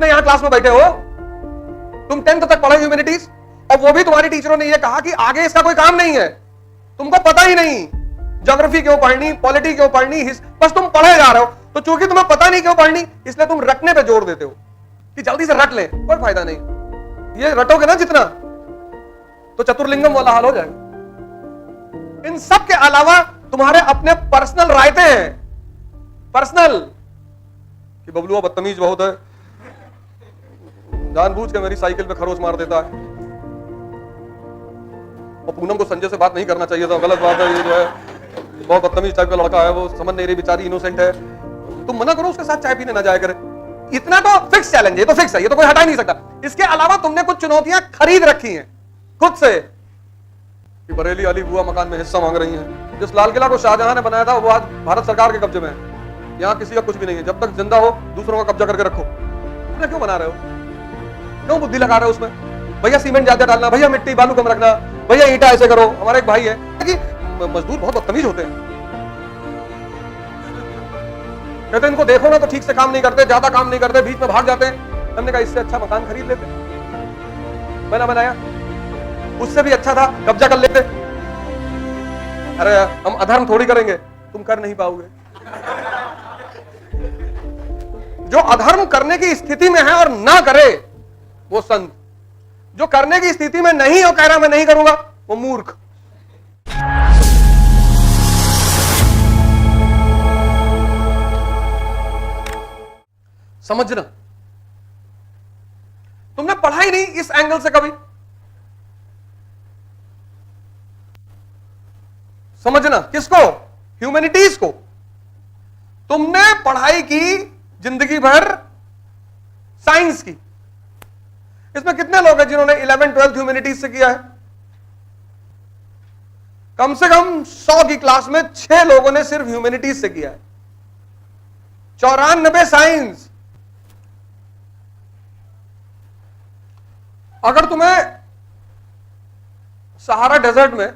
जितने यहां क्लास में बैठे हो, तुम 10th तक पढ़े ह्यूमैनिटीज, और वो भी तुम्हारी टीचरों ने ये कहा कि आगे इसका कोई काम नहीं है, तुमको पता ही नहीं ज्योग्राफी क्यों पढ़नी, पॉलिटी क्यों पढ़नी, बस तुम पढ़े जा रहे हो। तो चूंकि तुम्हें पता नहीं क्यों पढ़नी, इसलिए तुम रटने पे जोर देते हो कि जल्दी से रट ले, कोई फायदा नहीं। ये रटोगे ना जितना, तो चतुर्लिंगम वाला हाल हो जाएगा। इन सब के अलावा तुम्हारे अपने पर्सनल रायते हैं, पर्सनल, कि बबलुआ बदतमीज बहुत है, जानबूझ के मेरी साइकिल पे खरोच मार देता है, और पूनम को संजय से बात नहीं करना चाहिए था, गलत बात है, ये जो है बहुत बदतमीज टाइप का लड़का है, वो समझ नहीं रही बेचारी, इनोसेंट है, तुम मना करो उसके साथ चाय पीने ना जाया करे। इतना तो फिक्स चैलेंज है, तो फिक्स है, ये तो कोई हटा ही नहीं सकता। इसके अलावा तुमने कुछ चुनौतियां खरीद रखी हैं खुद से, कि बरेली वाली बुआ मकान में हिस्सा मांग रही हैं। जिस लाल किला को शाहजहां ने बनाया था वो आज भारत सरकार के कब्जे में है, यहां किसी का कुछ भी नहीं है। जब तक जिंदा हो दूसरों का कब्जा करके रखो। तुमने क्यों बना रहे हो, क्यों बुद्धि लगा रहे हो उसमें? भैया सीमेंट ज्यादा डालना, भैया मिट्टी बालू कम रखना, भैया ईंटा ऐसे करो। हमारा एक भाई है कि मजदूर बहुत बदतमीज होते हैं, कहते इनको देखो ना तो ठीक से काम नहीं करते, ज्यादा काम नहीं करते, बीच में भाग जाते हैं। हमने कहा इससे अच्छा मकान खरीद लेते, बना बनाया, उससे भी अच्छा था कब्जा कर लेते। अरे हम अधर्म थोड़ी करेंगे, तुम कर नहीं पाओगे। जो अधर्म करने की स्थिति में है और ना करे वो संत, जो करने की स्थिति में नहीं हो कह रहा मैं नहीं करूंगा वो मूर्ख। समझना, तुमने पढ़ा ही नहीं इस एंगल से कभी। समझना किसको? ह्यूमैनिटीज को। तुमने पढ़ाई की जिंदगी भर साइंस की। इसमें कितने लोग हैं जिन्होंने 11th 12th ह्यूमैनिटीज से किया है? कम से कम 100 की क्लास में 6 लोगों ने सिर्फ ह्यूमैनिटीज से किया है, 94 साइंस। अगर तुम्हें सहारा डेजर्ट में,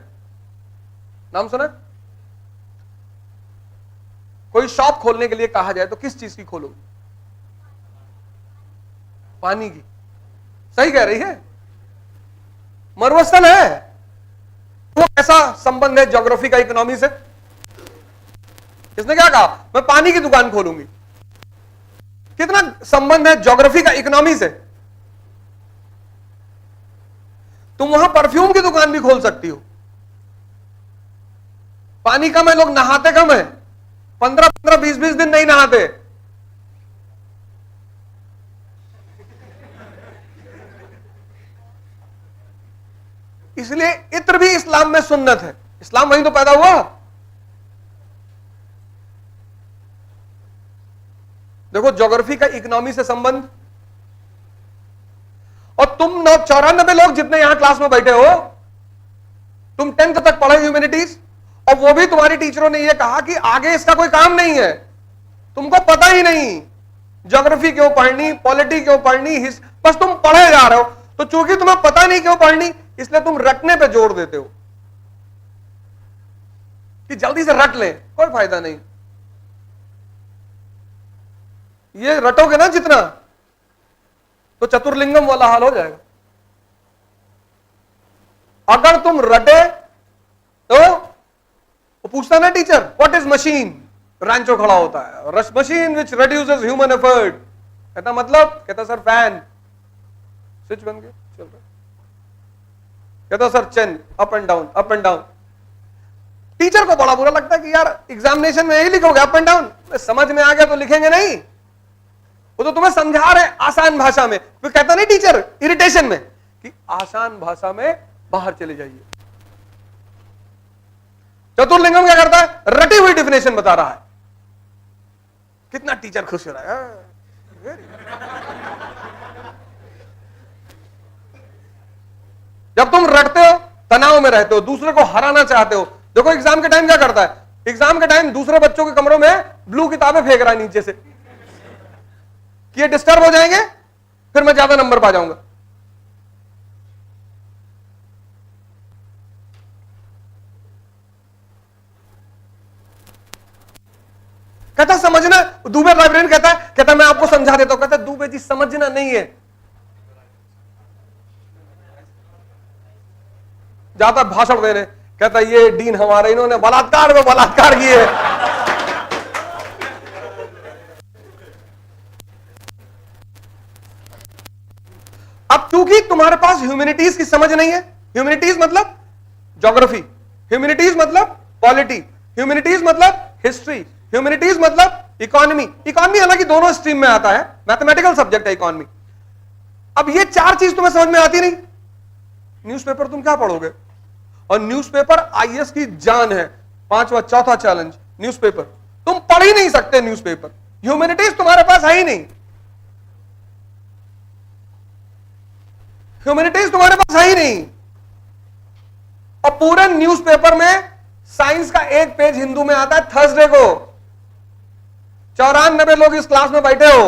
नाम सुना, कोई शॉप खोलने के लिए कहा जाए तो किस चीज की खोलोगे? पानी की। सही कह रही है, मरुस्थल है। वो कैसा संबंध है ज्योग्राफी का इकोनॉमी से? किसने क्या कहा मैं पानी की दुकान खोलूंगी? कितना संबंध है ज्योग्राफी का इकोनॉमी से? तुम वहां परफ्यूम की दुकान भी खोल सकती हो। पानी कम है, लोग नहाते कम है, 15-15 20-20 दिन नहीं नहाते। इसलिए इत्र भी इस्लाम में सुन्नत है। इस्लाम वहीं तो पैदा हुआ। देखो ज्योग्राफी का इकोनॉमी से संबंध। और तुम 94 लोग जितने यहां क्लास में बैठे हो, तुम 10th तक पढ़े ह्यूमैनिटीज, और वो भी तुम्हारी टीचरों ने यह कहा कि आगे इसका कोई काम नहीं है, तुमको पता ही नहीं ज्योग्राफी क्यों पढ़नी, पॉलिटी क्यों पढ़नी, बस तुम पढ़े जा रहे हो। तो चूंकि तुम्हें पता नहीं क्यों पढ़नी, इसलिए तुम रटने पे जोर देते हो कि जल्दी से रट ले, कोई फायदा नहीं। ये रटोगे ना जितना, तो चतुर्लिंगम वाला हाल हो जाएगा। अगर तुम रटे तो वो पूछता ना टीचर व्हाट इज मशीन, रैंचो खड़ा होता है, machine which reduces human effort. कहता मतलब, कहता सर फैन, स्विच बन गया चल रहा। कहता sir chain up and down, up and down. Teacher को बड़ा बुरा लगता है कि यार एग्जामिनेशन में यही लिखोगे अप एंड डाउन, समझ में आ गया तो लिखेंगे नहीं, वो तो तुम्हें समझा रहे आसान भाषा में। फिर कहता नहीं टीचर इरिटेशन में कि आसान भाषा में बाहर चले जाइए। चतुर्लिंगम क्या करता है? रटी हुई डिफिनेशन बता रहा है। कितना टीचर खुश हो रहा है। जब तुम रटते हो, तनाव में रहते हो, दूसरे को हराना चाहते हो। देखो एग्जाम के टाइम क्या करता है? एग्जाम के टाइम दूसरे बच्चों के कमरों में ब्लू किताबें फेंक रहा है नीचे से कि ये डिस्टर्ब हो जाएंगे, फिर मैं ज्यादा नंबर पा जाऊंगा। कहता समझना, दुबे लाइब्रेरियन कहता मैं आपको समझा देता हूं। कहता दुबे जी समझना नहीं है। जाता भाषण देने, कहता ये डीन हमारे, इन्होंने बलात्कार में बलात्कार किए। अब क्योंकि तुम्हारे पास ह्यूमैनिटीज की समझ नहीं है। ह्यूमैनिटीज मतलब ज्योग्राफी, ह्यूमैनिटीज मतलब पॉलिटी, ह्यूमैनिटीज मतलब हिस्ट्री, ह्यूमैनिटीज मतलब इकोनॉमी। इकोनॉमी हालांकि दोनों स्ट्रीम में आता है, मैथमेटिकल सब्जेक्ट है इकोनॉमी। अब ये चार चीज तुम्हें समझ में आती नहीं, न्यूज़पेपर तुम क्या पढ़ोगे? और न्यूज़पेपर आईएएस की जान है। पांचवा चौथा चैलेंज, न्यूज़पेपर तुम पढ़ ही नहीं सकते। न्यूज़पेपर, ह्यूमैनिटीज तुम्हारे पास है ही नहीं, ह्यूमैनिटीज तुम्हारे पास है ही नहीं। और पूरे न्यूज़पेपर में साइंस का एक पेज हिंदू में आता है थर्सडे को। 94 लोग इस क्लास में बैठे हो।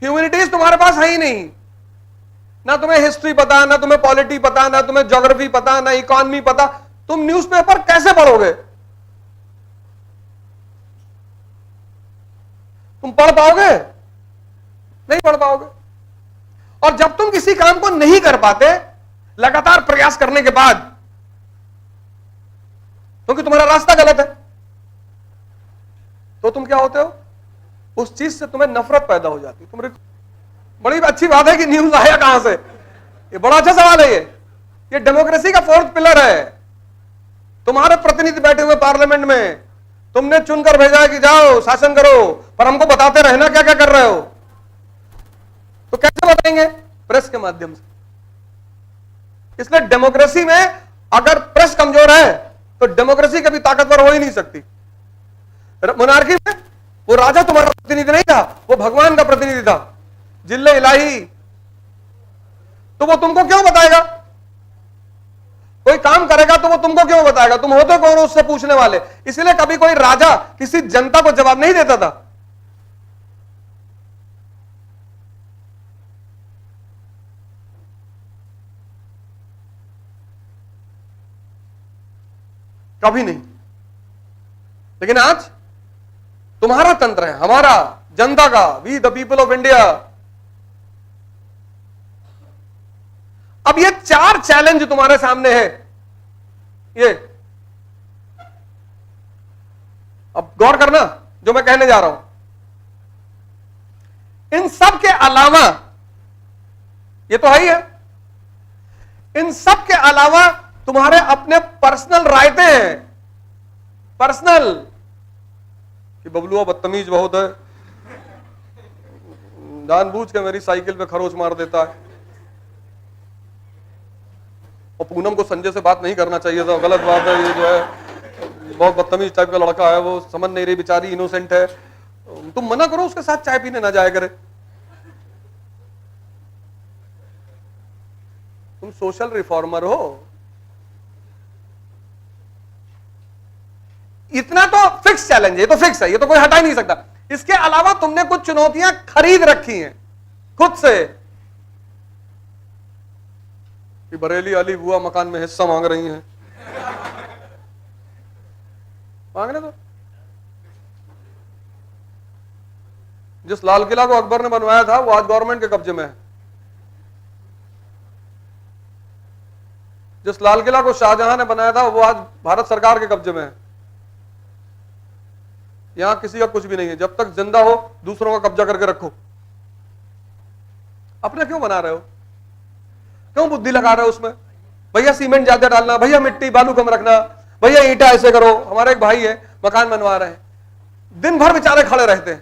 ह्यूमैनिटीज तुम्हारे पास है ही नहीं। ना तुम्हें हिस्ट्री पता, ना तुम्हें पॉलिटी पता, ना तुम्हें ज्योग्राफी पता, ना इकोनॉमी पता। तुम न्यूज़पेपर कैसे पढ़ोगे? तुम पढ़ पाओगे? नहीं पढ़ पाओगे। और जब तुम किसी काम को नहीं कर पाते लगातार प्रयास करने के बाद, क्योंकि तुम्हारा रास्ता गलत है, तो तुम क्या होते हो? उस चीज से तुम्हें नफरत पैदा हो जाती है। बड़ी अच्छी बात है कि न्यूज आया कहां से, ये बड़ा अच्छा सवाल है। ये डेमोक्रेसी का फोर्थ पिलर है। तुम्हारे प्रतिनिधि बैठे हुए पार्लियामेंट में, तुमने चुनकर भेजा है कि जाओ शासन करो, पर हमको बताते रहना क्या क्या कर रहे हो। तो कैसे बताएंगे? प्रेस के माध्यम से। इसलिए डेमोक्रेसी में अगर प्रेस कमजोर है तो डेमोक्रेसी कभी ताकतवर हो ही नहीं सकती। मोनार्की में वो राजा तुम्हारा प्रतिनिधि नहीं था, वो भगवान का प्रतिनिधि था, जिल्ले इलाही। तो वो तुमको क्यों बताएगा? कोई काम करेगा तो वो तुमको क्यों बताएगा? तुम होते कौन हो उससे पूछने वाले? इसलिए कभी कोई राजा किसी जनता को जवाब नहीं देता था। कभी नहीं। लेकिन आज तुम्हारा तंत्र है, हमारा, जनता का, we the people of India. अब ये चार चैलेंज तुम्हारे सामने है। ये अब गौर करना जो मैं कहने जा रहा हूं। इन सब के अलावा, ये तो है ही है, इन सब के अलावा तुम्हारे अपने पर्सनल रायते हैं। पर्सनल कि बबलुआ बदतमीज बहुत है, जानबूझ के मेरी साइकिल पे खरोच मार देता है, और पूनम को संजय से बात नहीं करना चाहिए था, गलत बात है। ये जो है बहुत बदतमीज टाइप का लड़का है, वो समझ नहीं रही, बेचारी इनोसेंट है। तुम मना करो उसके साथ चाय पीने ना जाया करे। तुम सोशल रिफॉर्मर हो। इतना तो फिक्स चैलेंज है, ये तो फिक्स है, ये तो कोई हटा ही नहीं सकता। इसके अलावा तुमने कुछ चुनौतियां खरीद रखी हैं खुद से कि बरेली अली बुआ मकान में हिस्सा मांग रही हैं। मांगने दो। जिस लाल किला को अकबर ने बनवाया था वो आज गवर्नमेंट के कब्जे में है। जिस लाल किला को शाहजहां ने बनाया था वो आज भारत सरकार के कब्जे में है। यहां किसी का कुछ भी नहीं है। जब तक जिंदा हो दूसरों का कब्जा करके रखो। अपना क्यों बना रहे हो? क्यों बुद्धि लगा रहे हो उसमें? भैया सीमेंट ज्यादा डालना, भैया मिट्टी बालू कम रखना, भैया ईंटा ऐसे करो। हमारे एक भाई है मकान बनवा रहे हैं, दिन भर बेचारे खड़े रहते हैं,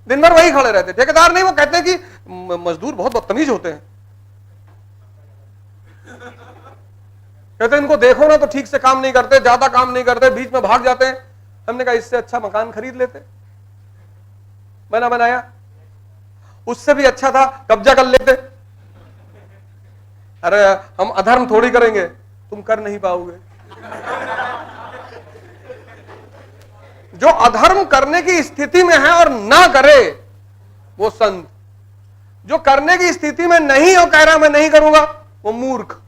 दिन भर वही खड़े रहते। ठेकेदार नहीं, वो कहते हैं कि मजदूर बहुत बदतमीज होते हैं। कहते हैं इनको देखो ना तो ठीक से काम नहीं करते, ज्यादा काम नहीं करते, बीच में भाग जाते हैं। हमने कहा इससे अच्छा मकान खरीद लेते, बना बनाया, उससे भी अच्छा था कब्जा कर लेते। अरे हम अधर्म थोड़ी करेंगे, तुम कर नहीं पाओगे। जो अधर्म करने की स्थिति में है और ना करे वो संत, जो करने की स्थिति में नहीं हो कह रहा मैं नहीं करूंगा वो मूर्ख।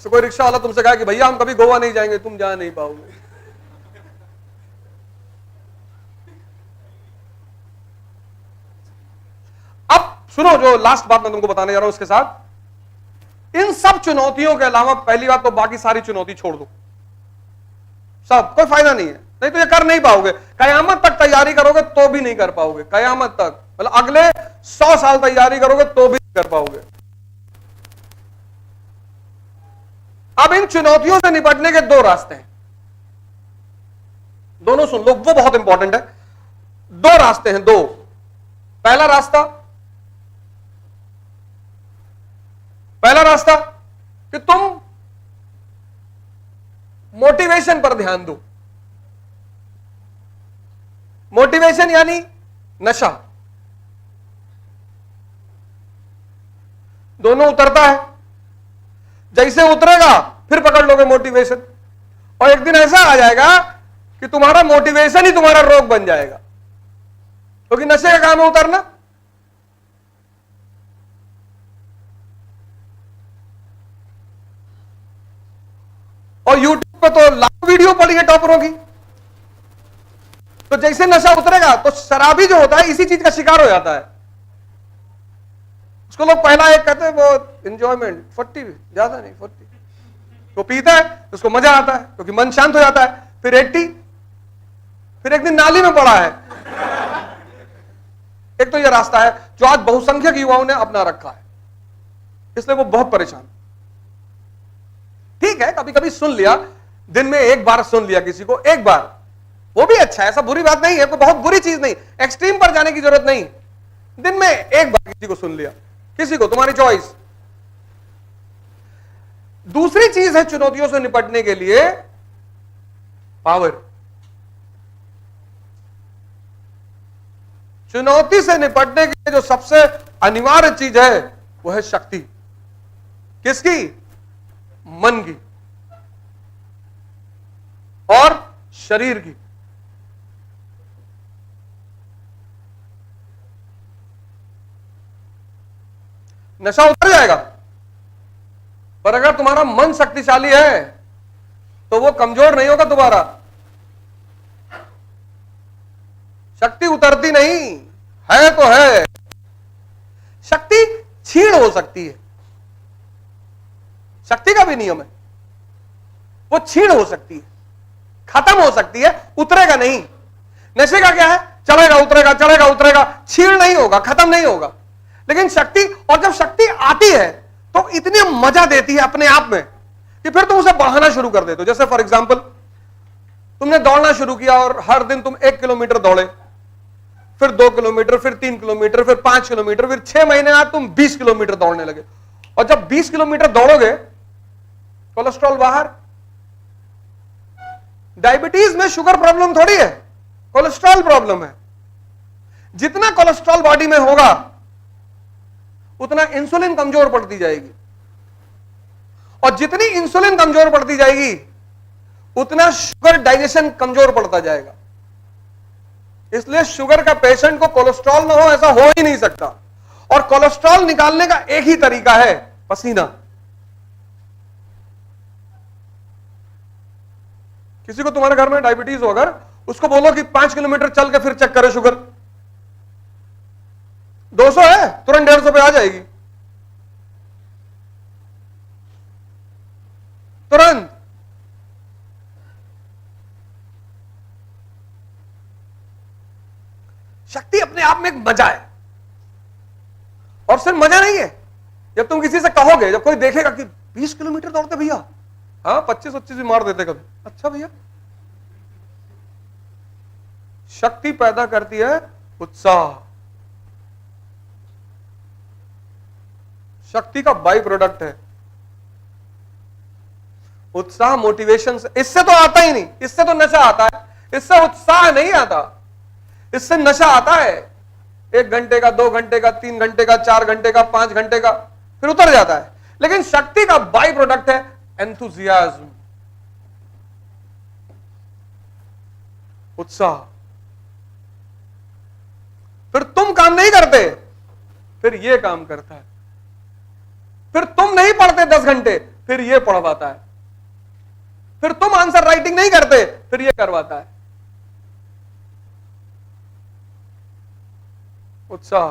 तो कोई रिक्शा वाला तुमसे कहा कि भैया हम कभी गोवा नहीं जाएंगे, तुम जा नहीं पाओगे। अब सुनो, जो लास्ट बात मैं तुमको बताने जा रहा हूं उसके साथ, इन सब चुनौतियों के अलावा पहली बात तो बाकी सारी चुनौती छोड़ दो, सब कोई फायदा नहीं है, नहीं तो ये कर नहीं पाओगे। कयामत तक तैयारी करोगे तो भी नहीं कर पाओगे, कयामत तक, मतलब अगले 100 साल तैयारी करोगे तो भी नहीं कर पाओगे। अब इन चुनौतियों से निपटने के दो रास्ते हैं, दोनों सुन लो, वो बहुत इंपॉर्टेंट है। दो रास्ते हैं, दो। पहला रास्ता कि तुम मोटिवेशन पर ध्यान दो। मोटिवेशन यानी नशा, दोनों उतरता है, जैसे उतरेगा फिर पकड़ लोगे मोटिवेशन, और एक दिन ऐसा आ जाएगा कि तुम्हारा मोटिवेशन ही तुम्हारा रोग बन जाएगा, क्योंकि नशे का काम है उतरना। और YouTube पे तो लाखों वीडियो पड़ी है टॉपरों की। तो जैसे नशा उतरेगा तो शराबी जो होता है इसी चीज का शिकार हो जाता है। उसको लोग पहला एक कहते हैं वो एंजॉयमेंट, 40 ज्यादा नहीं 40, वो पीता है उसको मजा आता है क्योंकि मन शांत हो जाता है, फिर 80, फिर एक दिन नाली में पड़ा है। एक तो यह रास्ता है जो आज बहुसंख्यक युवाओं ने अपना रखा है, इसलिए वो बहुत परेशान। ठीक है, कभी कभी सुन लिया, दिन में एक बार सुन लिया किसी को, एक बार, वो भी अच्छा है, ऐसा बुरी बात नहीं है, कोई बहुत बुरी चीज नहीं, एक्सट्रीम पर जाने की जरूरत नहीं। दिन में एक बार किसी को सुन लिया, किसी को, तुम्हारी चॉइस। दूसरी चीज है चुनौतियों से निपटने के लिए पावर। चुनौती से निपटने के लिए जो सबसे अनिवार्य चीज है वो है शक्ति। किसकी? मन की और शरीर की। नशा उतर जाएगा, पर अगर तुम्हारा मन शक्तिशाली है तो वो कमजोर नहीं होगा दोबारा। शक्ति उतरती नहीं है तो है, शक्ति छीण हो सकती है, शक्ति का भी नियम है, वो छीण हो सकती है, खत्म हो सकती है, उतरेगा नहीं। नशे का क्या है? चढ़ेगा उतरेगा, चढ़ेगा उतरेगा, छीण नहीं होगा, खत्म नहीं होगा। लेकिन शक्ति, और जब शक्ति आती है तो इतनी मजा देती है अपने आप में कि फिर तुम उसे बढ़ाना शुरू कर देते हो। जैसे फॉर एग्जांपल, तुमने दौड़ना शुरू किया और हर दिन तुम 1 किलोमीटर दौड़े, फिर 2 किलोमीटर, फिर 3 किलोमीटर, फिर 5 किलोमीटर, फिर 6 महीने बाद तुम 20 किलोमीटर दौड़ने लगे। और जब 20 किलोमीटर दौड़ोगे, कोलेस्ट्रॉल बाहर। डायबिटीज में शुगर प्रॉब्लम थोड़ी है, कोलेस्ट्रॉल प्रॉब्लम है। जितना कोलेस्ट्रॉल बॉडी में होगा उतना इंसुलिन कमजोर पड़ती जाएगी, और जितनी इंसुलिन कमजोर पड़ती जाएगी उतना शुगर डाइजेशन कमजोर पड़ता जाएगा। इसलिए शुगर का पेशेंट को कोलेस्ट्रॉल ना हो ऐसा हो ही नहीं सकता। और कोलेस्ट्रॉल निकालने का एक ही तरीका है, पसीना। किसी को तुम्हारे घर में डायबिटीज हो, अगर उसको बोलो कि 5 किलोमीटर चल के फिर चेक करे शुगर, 200 है, तुरंत 150 पे आ जाएगी, तुरंत। शक्ति अपने आप में एक मजा है, और सिर्फ मजा नहीं है। जब तुम किसी से कहोगे, जब कोई देखेगा कि 20 किलोमीटर दौड़ते भैया, हाँ 25-25 भी मार देते कभी, अच्छा भैया। शक्ति पैदा करती है उत्साह, शक्ति का बाई प्रोडक्ट है उत्साह। मोटिवेशन से, इससे तो आता ही नहीं, इससे तो नशा आता है, इससे उत्साह नहीं आता, इससे नशा आता है। 1 घंटे का, 2 घंटे का, 3 घंटे का, 4 घंटे का, 5 घंटे का, फिर उतर जाता है। लेकिन शक्ति का बाई प्रोडक्ट है एंथुजियाज्म, उत्साह। फिर तुम काम नहीं करते, फिर यह काम करता है। फिर तुम नहीं पढ़ते 10 घंटे, फिर ये पढ़वाता है। फिर तुम आंसर राइटिंग नहीं करते, फिर ये करवाता है। उत्साह